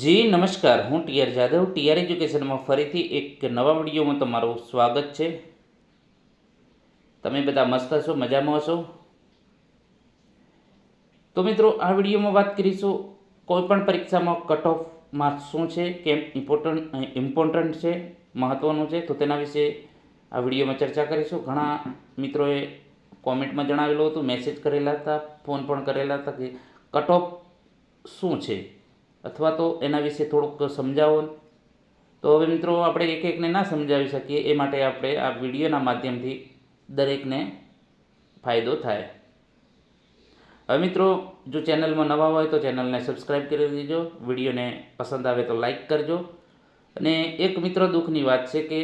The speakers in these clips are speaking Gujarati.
જી નમસ્કાર, હું ટીઆર જાદવ ટીઆર એજ્યુકેશનમાં ફરીથી એક નવા વિડીયોમાં તમારું સ્વાગત છે. તમે બધા મસ્ત હશો, મજામાં હશો? તો મિત્રો, આ વિડીયોમાં વાત કરીશું કોઈપણ પરીક્ષામાં કટ ઓફ માર્ક્સ શું છે, કેમ ઇમ્પોર્ટન્ટ છે, મહત્ત્વનું છે, તો તેના વિશે આ વિડીયોમાં ચર્ચા કરીશું. ઘણા મિત્રોએ કોમેન્ટમાં જણાવેલું હતું, મેસેજ કરેલા હતા, ફોન પણ કરેલા હતા કે કટ ઓફ શું છે અથવા તો એના વિશે થોડુંક સમજાવો. તો હવે મિત્રો, આપણે એક એકને ના સમજાવી શકીએ, એ માટે આપણે આ વિડીયોના માધ્યમથી દરેકને ફાયદો થાય. હવે મિત્રો, જો ચેનલમાં નવા હોય તો ચેનલને સબસ્ક્રાઈબ કરી દેજો, વિડીયોને પસંદ આવે તો લાઈક કરજો. અને એક મિત્ર દુઃખની વાત છે કે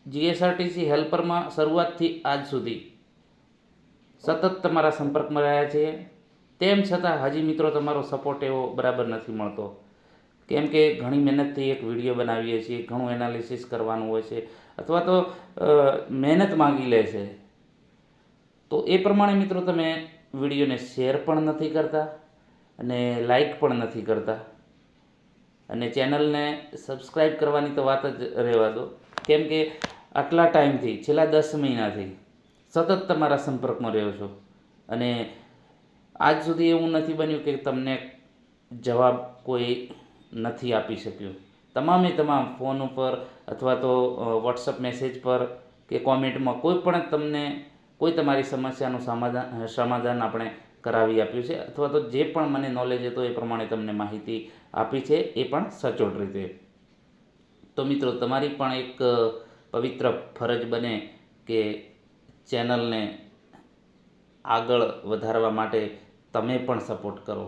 જીએસઆરટીસી હેલ્પરમાં શરૂઆતથી આજ સુધી સતત તમારા સંપર્કમાં રહ્યા છીએ, તેમ છતાં હજી મિત્રો તમારો સપોર્ટ એવો બરાબર નથી મળતો. કેમ કે ઘણી મહેનતથી એક વિડીયો બનાવીએ છીએ, ઘણું એનાલિસિસ કરવાનું હોય છે, અથવા તો મહેનત માંગી લે છે. તો એ પ્રમાણે મિત્રો તમે વિડીયોને શેર પણ નથી કરતા અને લાઈક પણ નથી કરતા, અને ચેનલને સબસ્ક્રાઈબ કરવાની તો વાત જ રહેવા દો. કેમ કે આટલા ટાઈમથી, છેલ્લા 10 મહિનાથી સતત તમારા સંપર્કમાં રહ્યો છો, અને આજ સુધી એવું નથી બન્યું કે તમને જવાબ કોઈ નથી આપી શક્યું. તમામે તમામ ફોન ઉપર અથવા તો વોટ્સઅપ મેસેજ પર કે કોમેન્ટમાં કોઈ પણ તમને કોઈ તમારી સમસ્યાનું સમાધાન આપણે કરાવી આપ્યું છે, અથવા તો જે પણ મને નોલેજ હતો એ પ્રમાણે તમને માહિતી આપી છે, એ પણ સચોટ રીતે. તો મિત્રો, તમારી પણ એક પવિત્ર ફરજ બને કે ચેનલને આગળ વધારવા માટે તમે પણ સપોર્ટ કરો.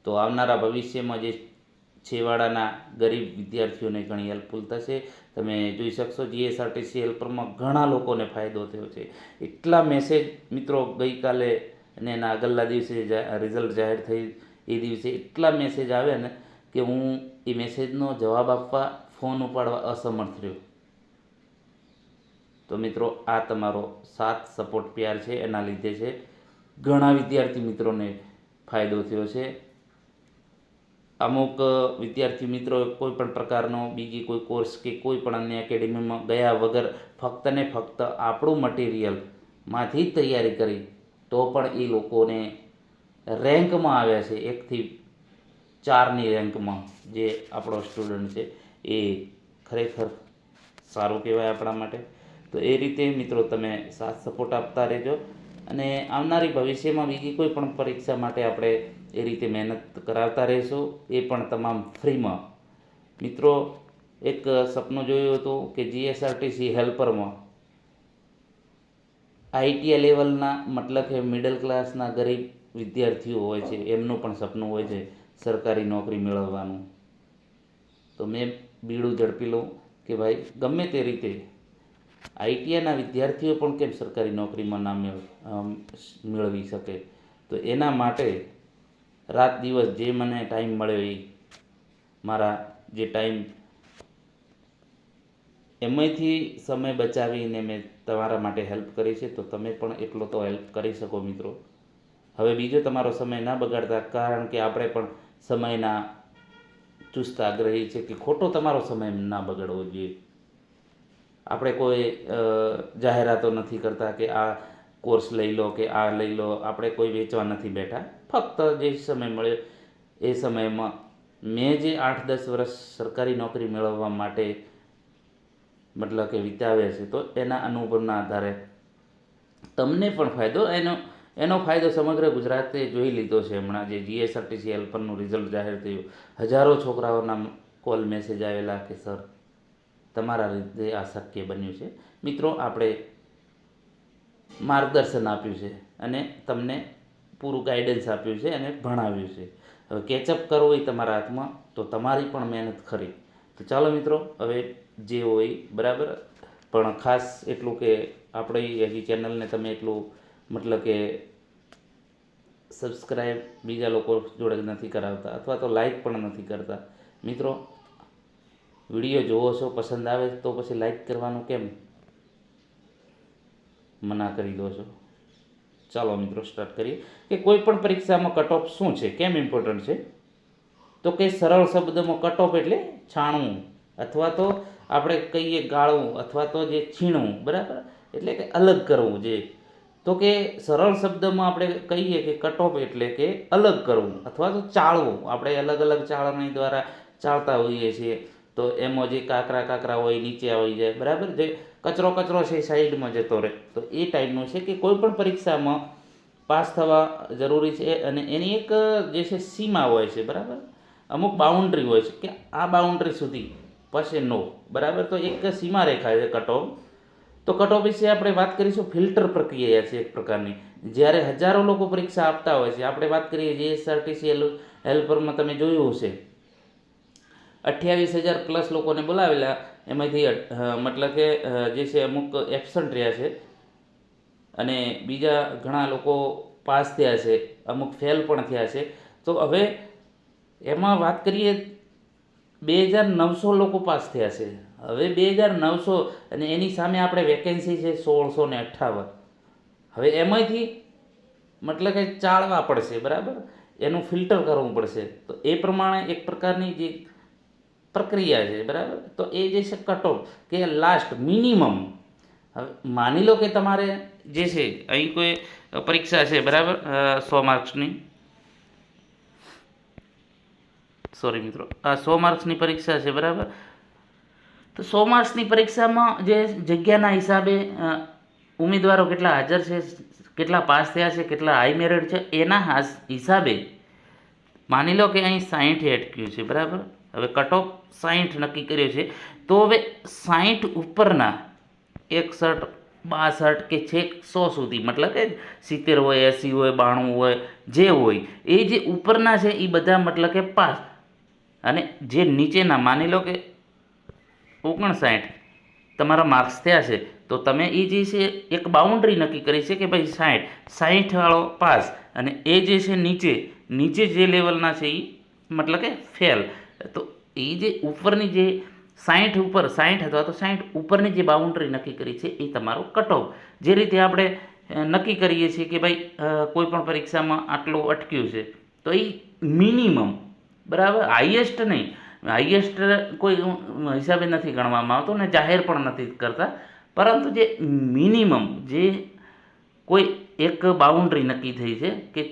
તો આવનારા ભવિષ્યમાં જે છેવાડાના ગરીબ વિદ્યાર્થીઓને ઘણી હેલ્પફુલ થશે. તમે જોઈ શકશો, જીએસઆરટીસી હેલ્પરમાં ઘણા લોકોને ફાયદો થયો છે. એટલા મેસેજ મિત્રો, ગઈકાલે અને એના આગળના દિવસે રિઝલ્ટ જાહેર થઈ એ દિવસે એટલા મેસેજ આવ્યા ને કે હું એ મેસેજનો જવાબ આપવા, ફોન ઉપાડવા અસમર્થ રહ્યો. તો મિત્રો, આ તમારો સાથ, સપોર્ટ, પ્યાર છે, એના લીધે છે. ઘણા વિદ્યાર્થી મિત્રોને ફાયદો થયો છે. અમુક વિદ્યાર્થી મિત્રો કોઈ પણ પ્રકારનો બીજી કોઈ કોર્સ કે કોઈ પણ અન્ય એકેડેમીમાં ગયા વગર ફક્ત ને ફક્ત આપણું મટીરિયલમાંથી જ તૈયારી કરી, તો પણ એ લોકોને રેન્કમાં આવ્યા છે. 1 થી 4ની રેન્કમાં જે આપણો સ્ટુડન્ટ છે, એ ખરેખર સારું કહેવાય આપણા માટે. તો એ રીતે મિત્રો, તમે સાથ સપોર્ટ આપતા રહેજો, અને આવનારી ભવિષ્યમાં બીજી કોઈ પણ પરીક્ષા માટે આપણે એ રીતે મહેનત કરાવતા રહીશું, એ પણ તમામ ફ્રીમાં. મિત્રો, એક સપનું જોયું હતું કે જીએસઆરટીસી હેલ્પરમાં આઈટીઆઈ લેવલના, મતલબ કે મિડલ ક્લાસના ગરીબ વિદ્યાર્થીઓ હોય છે, એમનું પણ સપનું હોય છે સરકારી નોકરી મેળવવાનું. તો મેં બીડું ઝડપી લઉં કે ભાઈ, ગમે તે રીતે આઈટીઆઈના વિદ્યાર્થીઓ પણ કેમ સરકારી નોકરીમાં ના મેળવી શકે. તો એના માટે રાત દિવસ જે મને ટાઈમ મળ્યો, એ મારા જે ટાઈમ એમાંથી સમય બચાવીને મેં તમારા માટે હેલ્પ કરી છે. તો તમે પણ એટલો તો હેલ્પ કરી શકો મિત્રો. હવે બીજો તમારો સમય ના બગાડતા, કારણ કે આપણે પણ સમયના ચુસ્ત આગ્રહી છે કે ખોટો તમારો સમય ના બગાડવો જોઈએ. આપણે કોઈ જાહેરાતો નથી કરતા કે આ કોર્સ લઈ લો કે આ લઈ લો. આપણે કોઈ વેચવા નથી બેઠા. ફક્ત જે સમય મળ્યો એ સમયમાં મેં જે 8-10 વર્ષ સરકારી નોકરી મેળવવા માટે મતલબ કે વિતાવ્યા છે, તો એના અનુભવના આધારે તમને પણ ફાયદો, એનો ફાયદો સમગ્ર ગુજરાતે જોઈ લીધો છે. હમણાં જે જીએસઆરટીસી હેલ્પરનું રિઝલ્ટ જાહેર થયું, હજારો છોકરાઓના કોલ મેસેજ આવેલા કે સર, તમારા રીતે આ શક્ય બન્યું છે. મિત્રો, આપણે માર્ગદર્શન આપ્યું છે અને તમને પૂરું ગાઈડન્સ આપ્યું છે અને ભણાવ્યું છે. હવે કેચઅપ કરવું એ તમારા હાથમાં, તો તમારી પણ મહેનત ખરી. તો ચાલો મિત્રો, હવે જે હોય બરાબર, પણ ખાસ એટલું કે આપણી હજી ચેનલને તમે એટલું મતલબ કે સબસ્ક્રાઈબ બીજા લોકો જોડે નથી કરાવતા, અથવા તો લાઈક પણ નથી કરતા. મિત્રો, વિડીયો જોવો છો, પસંદ આવે તો પછી લાઈક કરવાનું કેમ મના કરી દો છો? ચાલો મિત્રો, સ્ટાર્ટ કરીએ કે કોઈ પણ પરીક્ષામાં કટ ઓફ શું છે, કેમ ઇમ્પોર્ટન્ટ છે. તો કે સરળ શબ્દમાં કટ ઓફ એટલે છાણવું, અથવા તો આપણે કહીએ ગાળવું, અથવા તો જે છીણવું, બરાબર, એટલે કે અલગ કરવું. જે તો કે સરળ શબ્દમાં આપણે કહીએ કે કટ ઓફ એટલે કે અલગ કરવું અથવા તો ચાળવું. આપણે અલગ અલગ ચાળણી દ્વારા ચાળતા હોઈએ છીએ. તો એમાં જે કાંકરા કાંકરા હોય નીચે આવી જાય, બરાબર, જે કચરો કચરો છે સાઈડમાં જતો રહે. તો એ ટાઈપનું છે કે કોઈ પણ પરીક્ષામાં પાસ થવા જરૂરી છે અને એની એક જે છે સીમા હોય છે, બરાબર, અમુક બાઉન્ડ્રી હોય છે કે આ બાઉન્ડ્રી સુધી પછી નો, બરાબર. તો એક સીમા રેખા છે કટ ઓફ. તો કટ ઓફ વિશે આપણે વાત કરીશું. ફિલ્ટર પ્રક્રિયા છે એક પ્રકારની. જ્યારે હજારો લોકો પરીક્ષા આપતા હોય છે, આપણે વાત કરીએ જીએસઆરટીસી હેલ્પરમાં તમે જોયું હશે 28,000 પ્લસ લોકોને બોલાવેલા, એમાંથી મતલબ કે જે છે અમુક એબસન્ટ રહ્યા છે અને બીજા ઘણા લોકો પાસ થયા છે, અમુક ફેલ પણ થયા છે. તો હવે એમાં વાત કરીએ 2,900 લોકો પાસ થયા છે. હવે 2,900 અને એની સામે આપણે વેકેન્સી છે 1,658. હવે એમાંથી મતલબ કે ચાળવા પડશે, બરાબર, એનું ફિલ્ટર કરવું પડશે. તો એ પ્રમાણે એક પ્રકારની જે પ્રક્રિયા છે, બરાબર. તો એ જે છે કટ ઓફ કે લાસ્ટ મિનિમમ. હવે માની લો કે તમારે જે છે અહીં કોઈ પરીક્ષા છે, બરાબર, 100 માર્ક્સની, સોરી મિત્રો, આ 100 માર્ક્સની પરીક્ષા છે, બરાબર. તો 100 માર્ક્સની પરીક્ષામાં જે જગ્યાના હિસાબે ઉમેદવારો કેટલા હાજર છે, કેટલા પાસ થયા છે, કેટલા હાઈ મેરિટ છે, એના હિસાબે માની લો કે અહીં 60 અટક્યું છે, બરાબર. હવે કટ ઓફ 60 નક્કી કર્યો છે. તો હવે 60 ઉપરના 61, 62 કે છેક 100 સુધી, મતલબ કે 70 હોય, 80 હોય, 92 હોય, જે હોય એ જે ઉપરના છે એ બધા મતલબ કે પાસ. અને જે નીચેના માની લો કે 59 તમારા માર્ક્સ થયા છે, તો તમે એ જે છે એક બાઉન્ડ્રી નક્કી કરી છે કે ભાઈ 60 વાળો પાસ, અને એ જે છે નીચે જે લેવલના છે એ મતલબ કે ફેલ. તો એ જે ઉપરની જે 60 ઉપર 60 અથવા તો 60 ઉપરની જે બાઉન્ડ્રી નક્કી કરી છે એ તમારો કટ ઓફ. જે રીતે આપણે નક્કી કરીએ છીએ કે ભાઈ કોઈ પણ પરીક્ષામાં આટલું અટક્યું છે, તો એ મિનિમમ, બરાબર, હાઈએસ્ટ નહીં. હાઈએસ્ટ કોઈ હિસાબે નથી ગણવામાં આવતો ને જાહેર પણ નથી કરતા, પરંતુ જે મિનિમમ જે કોઈ એક બાઉન્ડ્રી નક્કી થઈ છે કે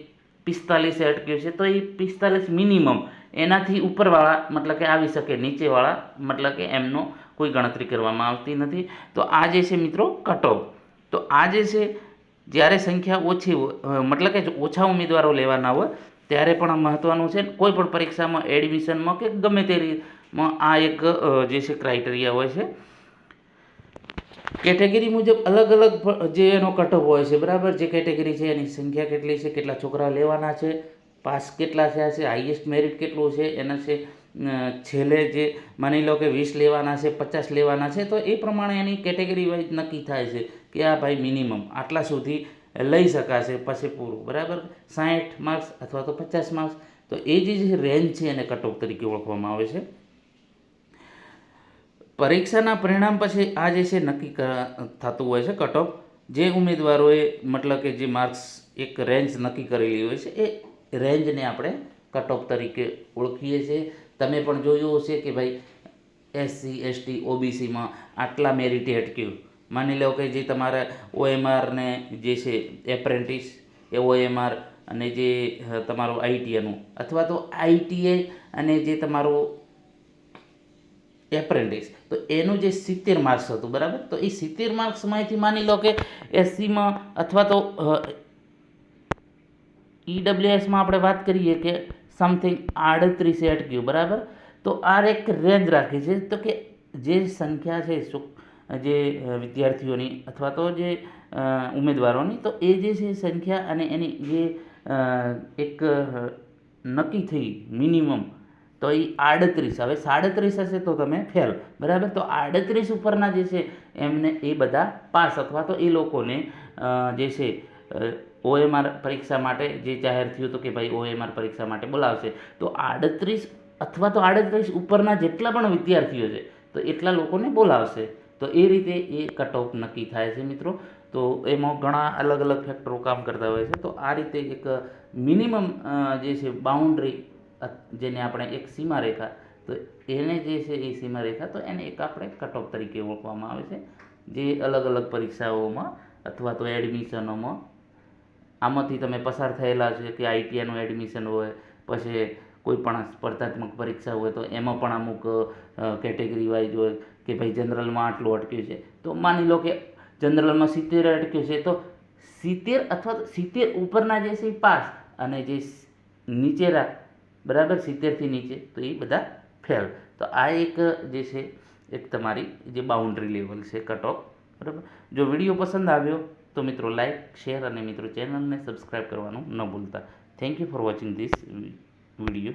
45 અટક્યું છે, તો એ 45 મિનિમમ, એનાથી ઉપરવાળા મતલબ કે આવી શકે, નીચેવાળા મતલબ કે એમનો કોઈ ગણતરી કરવામાં આવતી નથી. તો આ જે છે મિત્રો કટ ઓફ. તો આ જે છે જ્યારે સંખ્યા ઓછી મતલબ કે ઓછા ઉમેદવારો લેવાના હોય ત્યારે પણ મહત્ત્વનું છે. કોઈ પણ પરીક્ષામાં એડમિશનમાં કે ગમે તે રીતમાં આ એક જે છે ક્રાઇટેરિયા હોય છે. કેટેગરી મુજબ અલગ અલગ જે એનો કટ ઓફ હોય છે, બરાબર. જે કેટેગરી છે એની સંખ્યા કેટલી છે, કેટલા છોકરા લેવાના છે, પાસ કેટલા થયા છે, હાઈએસ્ટ મેરિટ કેટલું છે, એના છે છેલ્લે જે માની લો કે 20 લેવાના છે, 50 લેવાના છે, તો એ પ્રમાણે એની કેટેગરી વાઇઝ નક્કી થાય છે કે આ ભાઈ મિનિમમ આટલા સુધી લઈ શકાશે, પછી પૂરું, બરાબર. 60 માર્ક્સ અથવા તો 50 માર્ક્સ. તો એ જે રેન્જ છે એને કટ ઓફ તરીકે ઓળખવામાં આવે છે. પરીક્ષાના પરિણામ પછી આ જે છે નક્કી થતું હોય છે કટ ઓફ. જે ઉમેદવારોએ મતલબ કે જે માર્ક્સ એક રેન્જ નક્કી કરેલી હોય છે એ રેન્જને આપણે કટ ઓફ તરીકે ઓળખીએ છીએ. તમે પણ જોયું હશે કે ભાઈ એસસી, એસટી, ઓબીસીમાં આટલા મેરિટે અટક્યું. માની લો કે જે તમારા ઓએમઆર ને જે છે એપ્રેન્ટિસ, એ ઓએમઆર અને જે તમારું આઈટીઆઈનું અથવા તો આઈટીઆઈ અને જે તમારું એપ્રેન્ટિસ, તો એનું જે 70 માર્ક્સ હતું, બરાબર. તો એ 70 માર્ક્સમાંથી માની લો કે એસસીમાં અથવા તો ઈડબ્લ્યુએસમાં આપણે વાત કરીએ કે સમથિંગ 38 અટક્યું, બરાબર. તો આ એક રેન્જ રાખી છે. તો કે જે સંખ્યા છે જે વિદ્યાર્થીઓની અથવા તો જે ઉમેદવારોની, તો એ જે છે સંખ્યા અને એની જે એક નક્કી થઈ મિનિમમ, તો એ 38. હવે 37 હશે તો તમે ફેલ, બરાબર. તો 38 ઉપરના જે છે એમને એ બધા પાસ, અથવા તો એ લોકોને જે છે ઓએમઆર પરીક્ષા માટે જે જાહેર થયું હતું કે ભાઈ ઓએમઆર પરીક્ષા માટે બોલાવશે, તો 38 અથવા તો 38 ઉપરના જેટલા પણ વિદ્યાર્થીઓ છે તો એટલા લોકોને બોલાવશે. તો એ રીતે એ કટ ઓફ નક્કી થાય છે મિત્રો. તો એમાં ઘણા અલગ અલગ ફેક્ટરો કામ કરતા હોય છે. તો આ રીતે એક મિનિમમ જે છે બાઉન્ડ્રી જેને આપણે એક સીમારેખા, તો એને જે છે એ સીમારેખા, તો એને એક આપણે કટ ઓફ તરીકે ઓળખવામાં આવે છે, જે અલગ અલગ પરીક્ષાઓમાં અથવા તો એડમિશનોમાં આમાંથી તમે પસાર થયેલા છે કે આઈટીઆઈનું એડમિશન હોય, પછી કોઈ પણ સ્પર્ધાત્મક પરીક્ષા હોય તો એમાં પણ અમુક કેટેગરી વાઇઝ હોય કે ભાઈ જનરલમાં આટલું અટક્યું છે, તો માની લો કે જનરલમાં 70 અટક્યું છે, તો 70 અથવા તો 70 ઉપરના જે છે એ પાસ, અને જે નીચે બરાબર 70થી નીચે તો એ બધા ફેલ. તો આ એક જે છે એક તમારી જે બાઉન્ડ્રી લેવલ છે કટ ઓફ, બરાબર. જો વિડીયો પસંદ આવ્યો તો મિત્રો લાઈક, શેર અને મિત્રો ચેનલને સબસ્ક્રાઈબ કરવાનું ન ભૂલતા. Thank you for watching this video.